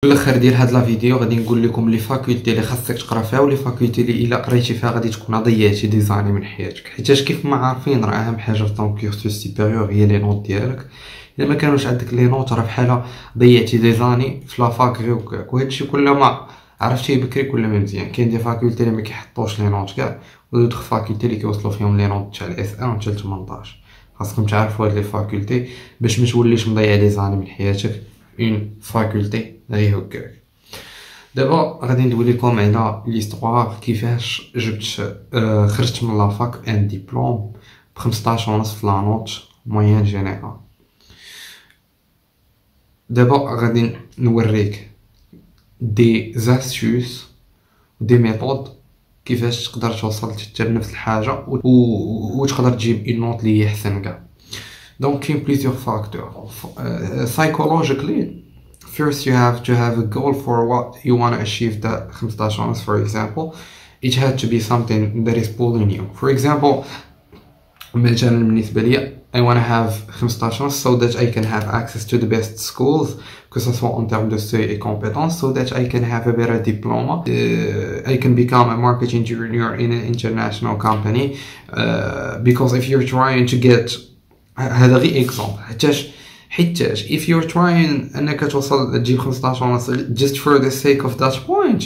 في الاخر ديال هاد لا فيديو غادي نقول لكم لي فاكولتي اللي خاصك تقرا فيها ولي فاكولتي اللي الا قريتي فيها غادي تكون ضيعتي دي زاني من حياتك، حيتاش كيف ما عارفين راه اهم حاجه في طون كورسوس سوبيريور هي لي نوت ديالك. الا ما كانوش عندك لي نوت راه بحال ضيعتي دي زاني في لا فاك غير وكاك، وهادشي كل ما عرفتيه بكري كل ما مزيان. كاين دي فاكولتي اللي ما كيحطوش لي نوت كاع، ودوك فاكولتي اللي كيوصلوا فيهم لي نوت تاع الاس 1 حتى ل 18. خاصكم تعرفوا هاد لي فاكولتي باش ما توليش مضيع دي زاني من حياتك اون فاكولتي غير هكاك. دابا غادي ندوي لكم على ليستوار كيفاش جبت خرجت من لافاك ان ديبلوم ب 15.5 في لا نوت موين جينيرال. دابا غادي نوريك دي زاستوس ودي ميثود كيفاش تقدر توصل حتى لنفس الحاجه وتقدر تجيب اون نوت اللي هي احسن كاع. دونك كاين بليزيور فاكتور psychologically. First, you have to have a goal for what you want to achieve. That 15 for example, it had to be something that is pulling you. For example, مثلا بالنسبة لي I want to have 15 so that I can have access to the best schools, que ce soit en termes de seuil et compétences, so that I can have a better diploma. I can become a marketing junior in an international company. Because if you're trying to get هذا غير example. حيتاش if you're trying انك توصل تجيب 15 just for the sake of that point,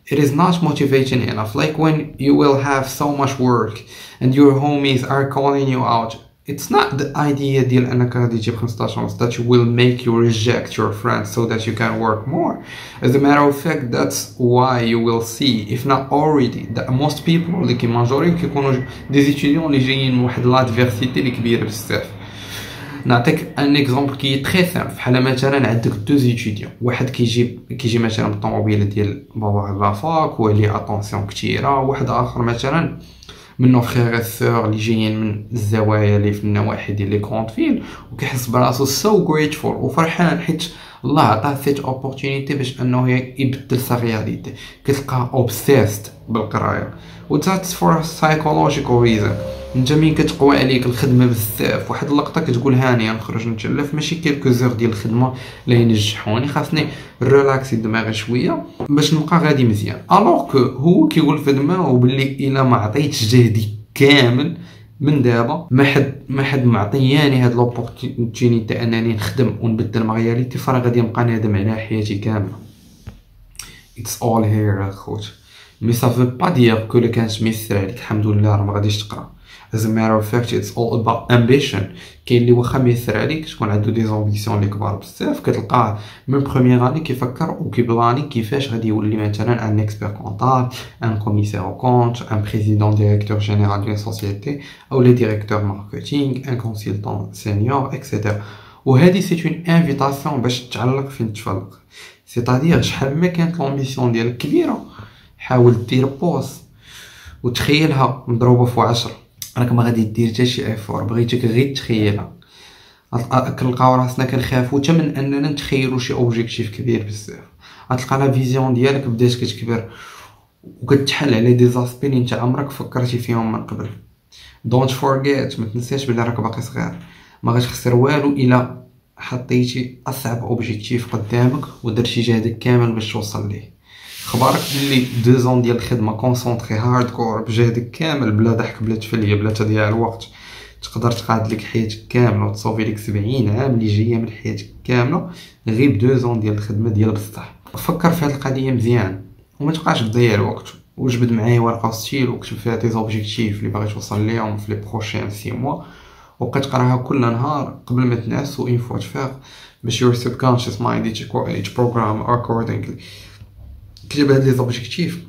it is not motivating enough. Like when you will have so much work and your homies are calling you out, it's not the idea ديال انك غادي تجيب 15 that will make you reject your friends so that you can work more. As a matter of fact, that's why you will see if not already that most people اللي كيماجوري كيكونوا دي étudiants اللي جايين من واحد لا ديفيرسيتي اللي كبيره بزاف. نعطيك ان اكزومبل كي تري سامبل. بحال مثلا عندك دو زيتيديون، واحد كيجي مثلا بالطوموبيله ديال بابا لافاك واللي اتونسيون كثيره، واحد اخر مثلا منو فخيغ سور اللي جايين من الزوايا اللي في النواحي ديال لي كروند فيل وكيحس براسو سو غريتفول وفرحان حيت الله عطاه سيت اوبورتونيتي باش انه يبدل سا رياليتي. كتلقاه اوبسيست بالقرايه و ذاتس فور سايكولوجيكال ريزون. انت مين كتقوى عليك الخدمه بزاف واحد اللقطه كتقول هاني نخرج نتلف، ماشي كيلكو زور ديال الخدمه لا ينجحوني، خاصني ريلاكسي دماغي شويه باش نبقى غادي مزيان. الوغ كو هو كيقول في دماغه بلي الا ما عطيتش جهدي كامل من دابا ما حد معطياني هاد لوبورتونيتي انني نخدم ونبدل ما رياليتي، فراه غادي نبقى نادم على حياتي كامله. اتس اول هير اخوت. مي سافو با دير كو لو كان سميث عليك الحمد لله راه ما غاديش تقرا. As a matter of fact, it's all about ambition. كاين اللي واخا ميسر عليك تكون عنده دي زامبيسيون اللي كبار بزاف كتلقاه من بروميير اني كيفكر وكيبلاني كيفاش غادي يولي مثلا ان اكسبير كونطابل، ان كوميسير او كونت، ان بريزيدون ديريكتور جينيرال ديال سوسيتي او لي ديريكتور ماركتينغ، ان كونسلتون سينيور اكسيتيرا. وهذه سي اون انفيتاسيون باش تتعلق فين تفلق. سيتادير شحال ما كانت لومبيسيون ديالك كبيره حاول دير بوز وتخيلها مضروبه في 10. راك ما غادي دير حتى شي افور، بغيتك غير تخيلها. كنلقاو راسنا كنخافو حتى من اننا نتخيلوا شي اوبجيكتيف كبير بزاف. غتلقى لا فيزيون ديالك بدات كتكبر وكتحل على دي زاسبي اللي انت عمرك فكرتي فيهم من قبل. دونت فورغيت، ما تنساش بلي راك باقي صغير، ما غتخسر والو الا حطيتي اصعب اوبجيكتيف قدامك ودرتي جهدك كامل باش توصل ليه. خبارك بلي 2 زون ديال الخدمه كونسونطري هارد كور بجهدك كامل بلا ضحك بلا تفليه بلا تضييع الوقت تقدر تقاد لك حياتك كامله وتصوفي لك 70 عام اللي جايه من حياتك كامله غير 2 زون ديال الخدمه ديال بصح. فكر في هذه القضيه مزيان وما تبقاش تضيع الوقت، وجبد معايا ورقه وستيل وكتب فيها دي زوبجيكتيف اللي باغي توصل ليهم في لي بروشين 6 موا، وبقى تقراها كل نهار قبل ما تنعس وين فوا تفيق باش your subconscious mind program accordingly. كتب هاد لي زوبجيكتيف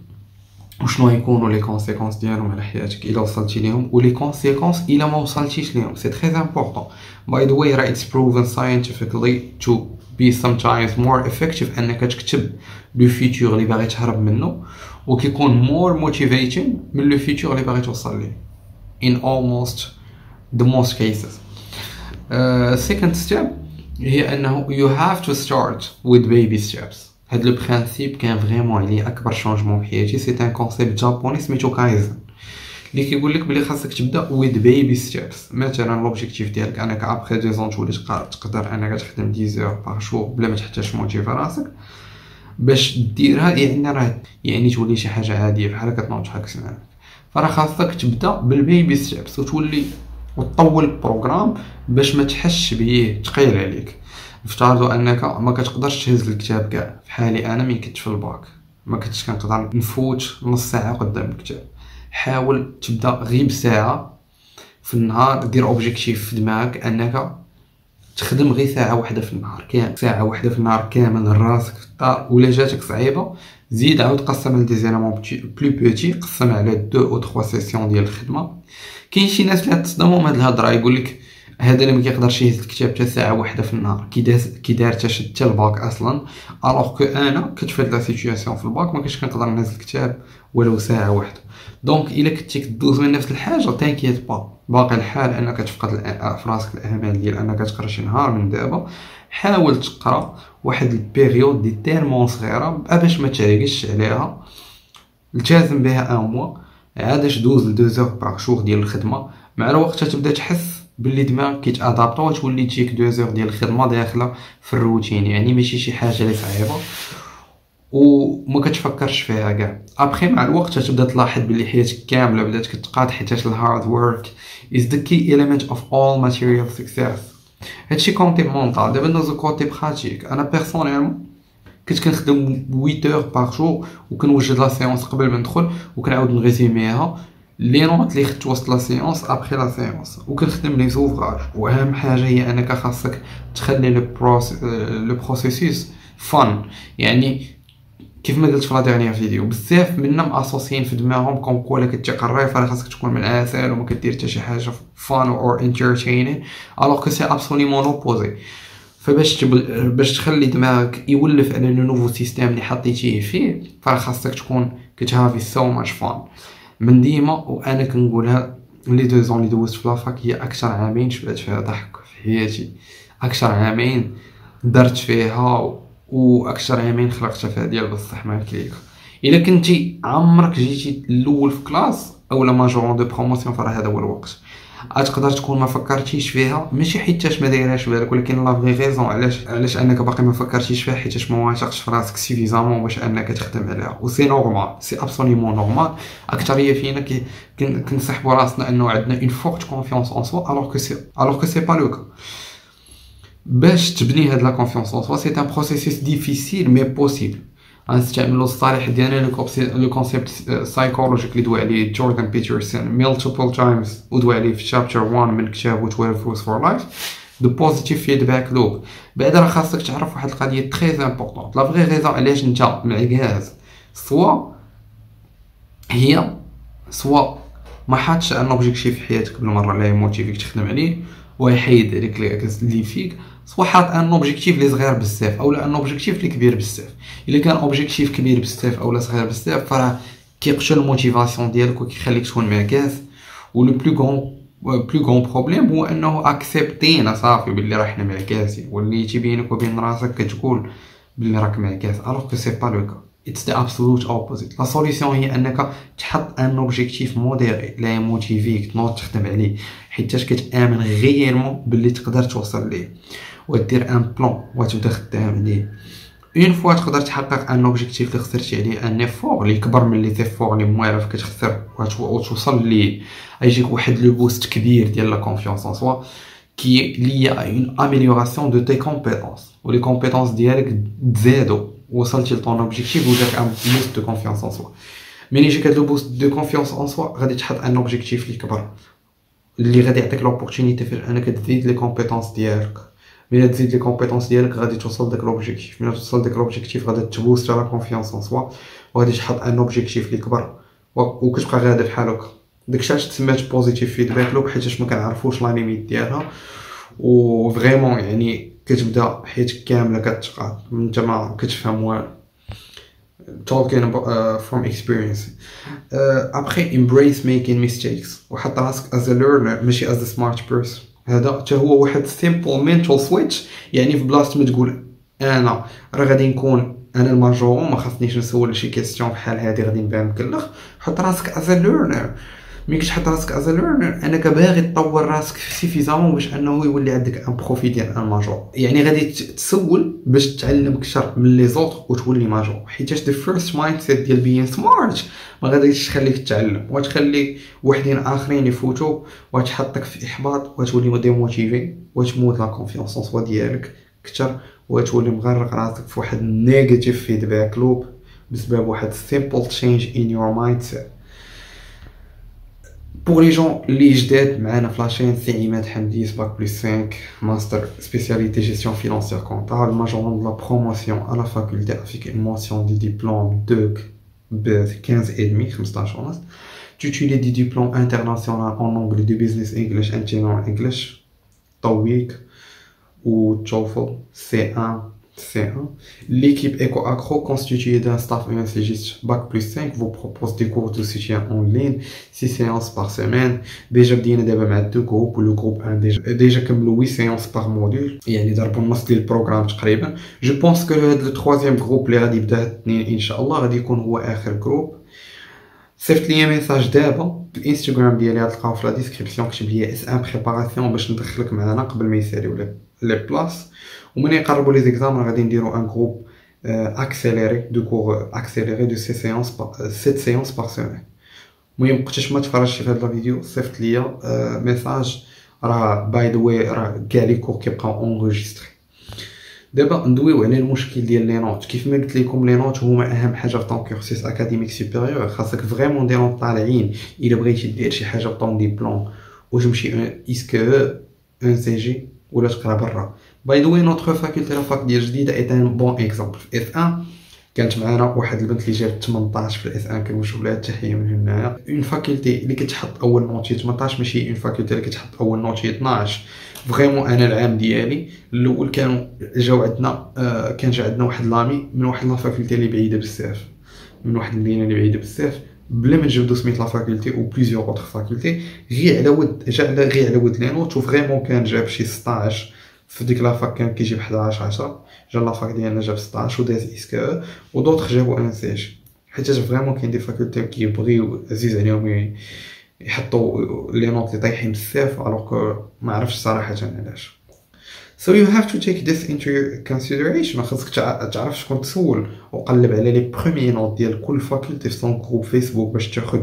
وشنو يكونوا لي كونسيكونس ديالهم على حياتك الا وصلتي ليهم، ولي كونسيكونس الا ما وصلتيش ليهم. سي تري امبورطون باي ذا واي. راه اتس بروفن ساينتيفيكلي تو بي sometimes more effective انك تكتب لو فيتور اللي باغي تهرب منه وكيكون مور موتيفيتين من لو فيتور اللي باغي توصل ليه in almost the most cases. Second step هي انه you have to start with baby steps. هاد لو برينسيپ كان فريمون عليه اكبر شونجمون في حياتي. سي ان كونسيبت جابوني سميتو كايزن اللي كيقول لك بلي خاصك تبدا ويز بيبي ستيبس. مثلا لوبجيكتيف ديالك انك ابخي 2 زون تولي تقدر انك تخدم 10 اور باغ جور بلا ما تحتاج موتيفي راسك. باش ديرها يعني راه يعني تولي شي حاجه عاديه بحال كتنوض شحال كتسمع. فراه خاصك تبدا بالبيبي ستيبس وتولي وتطول البروغرام باش ما تحسش بيه ثقيل عليك. نفترضوا انك ما كتقدرش تهز الكتاب كاع، في حالي انا ملي كنت في الباك ما كنتش كنقدر نفوت نص ساعه قدام الكتاب. حاول تبدا غير بساعه في النهار، دير اوبجيكتيف في دماغك انك تخدم غير ساعه واحده في النهار كامل، ساعه واحده في النهار كامل راسك في الدار. ولا جاتك صعيبه زيد عاود قسم على دي زيلامون بلو بوتي، قسم على 2 او 3 سيسيون ديال الخدمه. كاين شي ناس اللي تصدموا من هاد الهضره، يقول لك هذا اللي ما كيقدرش يهز الكتاب حتى ساعه واحده في النهار كي دار حتى الباك اصلا. الوغ كو انا كنت في هاد لا سيتوياسيون في الباك ما كنتش كنقدر نهز الكتاب ولو ساعه واحده. دونك الا كنتي كدوز من نفس الحاجه تانكيت با، باقي الحال انك تفقد في راسك الامان ديال انك تقرا شي نهار من دابا. حاول تقرا واحد البيريود دي تيرمون صغيره باش ما تعيقش عليها، التزم بها ان موا، عادش دوز ل 2 زور باغ جور ديال الخدمه. مع الوقت تبدا تحس باللي دماغك كيتادابطا وتولي تجيك 2 زور ديال الخدمه داخله في الروتين، يعني ماشي شي حاجه اللي صعيبه وما كتفكرش فيها كاع. ابخي مع الوقت تبدا تلاحظ باللي حياتك كامله بدات كتقاد، حيت الهارد ورك is the key element of all material success. هادشي كونتي مونطال. دابا ندوزو كونتي براتيك. انا بيرسونيلمون كنت كنخدم 8 اور باغ جور وكنوجد لا سيونس قبل ما ندخل وكنعاود نغيزيميها لي نوت اللي خدت وسط لا سيونس ابخي لا سيونس، وكنخدم لي زوفراج. واهم حاجه هي انك خاصك تخلي لو بروسيسوس فن. يعني كيف ما قلت في لا ديرنيير فيديو بزاف منا ماسوسيين في دماغهم كون كولا كتقرا فرا خاصك تكون من العسل وما كدير حتى شي حاجه فان اور انترتينين، الوغ كو سي ابسوليمون اوبوزي. باش تخلي دماغك يولف على نوفو سيستيم اللي حطيتيه فيه، فرا خاصك تكون كتهافي سو ماتش فان من ديما. وانا كنقولها لي 2 زون اللي دوزت في لافاك هي اكثر عامين شبعت فيها ضحك في حياتي، اكثر عامين درت فيها واكثر عامين خلقتها ديال بصح ما كليك. الا كنتي عمرك جيتي الاول في كلاس او لا ماجور دو بروموسيون فراه هذا هو الوقت. تقدر تكون ما فكرتيش فيها، ماشي حيتاش ما دايرهاش بالك، ولكن لا فغي ريزون علاش انك باقي ما فكرتيش فيها حيتاش ما واثقش في راسك سيفيزامون باش انك تخدم عليها. و سي نورمال، سي ابسوليمون نورمال. اكثريه فينا كنسحبوا راسنا انه عندنا اون فورت كونفيونس ان سوا الوغ كو سي با لو كا. باش تبني هاد لا كونفيونس ان سوا سي ان بروسيسوس ديفيسيل مي بوسيبل. غنستعملوا الصالح ديالنا لو كونسيبت سايكولوجيك اللي دوا عليه جوردان بيترسون ميلتيبل تايمز ودوا عليه في شابتر 1 من كتابه 12 rules for life the positive feedback loop. بعدا راه خاصك تعرف واحد القضيه تري امبورطونط. لا فغي ريزون علاش انت معكاز سوا ما حاطش ان اوبجيكتيف في حياتك بالمره اللي موتيفيك تخدم عليه ويحيد عليك اللي فيك، سوا حاط ان اوبجيكتيف اللي صغير بزاف اولا ان اوبجيكتيف اللي كبير بزاف. الا كان اوبجيكتيف كبير بزاف اولا صغير بزاف فراه كيقتل الموتيفاسيون ديالك وكيخليك تكون معكاس. ولو بلو غون بروبليم هو انه اكسبتينا صافي باللي راه حنا معكاسين، وليتي بينك وبين راسك كتقول باللي راك معكاس الوغ كو سي با لو كا. It's the absolute opposite. لا سوليسيون هي انك تحط ان اوبجيكتيف موديري لا يموتيفيك تنوض تخدم عليه حيتاش كتامن غيرمون باللي تقدر توصل ليه، ودير ان بلان وتبدا خدام عليه. اون فوا تقدر تحقق ان اوبجيكتيف اللي خسرتي عليه ان ايفور اللي كبر من لي زيفور اللي موالف كتخسر وتوصل ليه، يجيك واحد لو بوست كبير ديال لا كونفيونس ان سوا كي لي اون اميليوراسيون دو تي كومبيتونس ولي كومبيتونس ديالك تزادوا وصلتي لطون اوبجيكتيف وداك ان بوست دو كونفيونس ان سوا. ملي يجيك هاد لو بوست دو كونفيونس ان سوا غادي تحط ان اوبجيكتيف اللي كبر اللي غادي يعطيك لوبورتونيتي في انك تزيد لي كومبيتونس ديالك. ملي تزيد لي كومبيتونس ديالك غادي توصل داك لوبجيكتيف، ملي توصل داك لوبجيكتيف غادي تبوست على كونفيونس ان سوا وغادي تحط ان اوبجيكتيف اللي كبر وكتبقى غادا بحال هكا. داكشي علاش تسمات بوزيتيف فيدباك لوب حيتاش ما كنعرفوش لا ليميت ديالها و فريمون يعني كتبدا حياتك كامله كتقاد انت ما كتفهم والو. talking from experience. Après embrace making mistakes وحط راسك as a learner ماشي as a smart person. هذا حتى هو واحد simple mental switch. يعني في بلاصه ما تقول انا راه غادي نكون انا الماجور ما خاصنيش نسول شي كيسيون بحال هذه غادي نبان مكلخ، حط راسك as a learner. ملي كتحط راسك از ليرنر انك باغي تطور راسك سيفيزامون باش انه يولي عندك ان بروفي ديال ان ماجور، يعني غادي تسول باش تتعلم اكثر من لي زوطر وتولي ماجور، حيت ذا فيرست مايند سيت ديال بيين سمارت ما غاديش تخليك تتعلم وتخلي وحدين اخرين يفوتوا وتحطك في احباط وتولي ديموتيفي وتموت لا كونفيونس ان سوا ديالك اكثر وتولي مغرق راسك في واحد نيجاتيف فيدباك لوب بسبب واحد simple change in your mindset. بور لي جون اللي جداد معانا في لاشين، سي عماد حمدي باك بلس 5 ماستر سبيسياليتي جيستيون فينانسيير كونطابل ماجور دو لا بروموسيون à la faculté avec une mention du diplôme de 15,5 15 ونص. Tu utilises des diplômes internationaux en anglais de business English and general English TOEIC ou TOEFL C1 C1. L'équipe EcoAcro, constituée d'un staff ENCGiste Bac plus 5, vous propose des cours de soutien en ligne, 6 séances par semaine. Déjà, بدينا دابا مع 2 groupes, le groupe 1 déjà كملوا 8 séances par module. يعني ضربوا النص ديال البروغرام تقريبا. Je pense que le troisième groupe اللي غادي يبدا الاثنين ان شاء الله غادي يكون هو اخر جروب. صيفط لي ميساج دابا في الانستغرام ديالي غتلقاو في لا ديسكريبسيون، كتب لي اس ان بريباراسيون باش ندخلك معنا قبل ما يساليو لي بلاص. ومن يقربوا لي زيكزام غادي نديرو ان جروب اكسيليري دو كور اكسيليري دو 7 séances par semaine. المهم وقتاش ما تفرجتي في هذا الفيديو صيفط لي ميساج، راه باي ذا واي راه كاع لي كور كيبقاو اونغيستري. دابا ندويو على المشكل ديال لي نوت. كيف ما قلت لكم لي نوت هما اهم حاجه في طون كورسيس اكاديميك سوبيريور، خاصك فريمون دي نوت طالعين الا بغيتي دير شي حاجه بطون ديبلوم وتمشي اسكو ان سي جي ولا تقرا برا. باي ذا واي نوتر فاكولتي لا فاك ديال جديده ايت ان بون اكزامبل. في اف 1 كانت معنا واحد البنت اللي جابت 18 في الاس 1، كنوجهوا لها التحيه من هنايا. اون فاكولتي اللي كتحط اول نوتي 18 ماشي اون فاكولتي اللي كتحط اول نوتي 12. فريمون انا العام ديالي الاول كانوا جاو عندنا كان جا عندنا واحد لامي من واحد لا فاكولتي اللي بعيده بزاف، من واحد المدينه اللي بعيده بزاف، بلا ما نجبدو سميت لا فاكولتي و بليزيور اوتر فاكولتي، غير على ود غير على ود لي نوت. وفريمون كان جاب شي 16 في ديك لافاك، كان كيجيب 11 10. جا لافاك ديالنا جاب 16 وداز اسكو ودوطخ جابو ان سي جي، حيت فريمون كاين دي فاكولتي كيبغيو عزيز عليهم يحطوا لي نوت اللي طايحين بزاف، الوغ ما عرفتش صراحه علاش. So you have to take this into your consideration. خاصك تعرف شكون تسول وقلب على لي بروميي نوت ديال كل فاكولتي في صون جروب فيسبوك باش تاخذ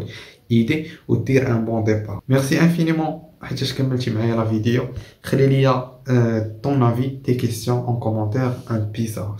ايدي ودير ان بون ديبار. ميرسي انفينيمون حيت كملتي معايا لا فيديو. خلي لي ton avis, tes questions en commentaire, un peace out.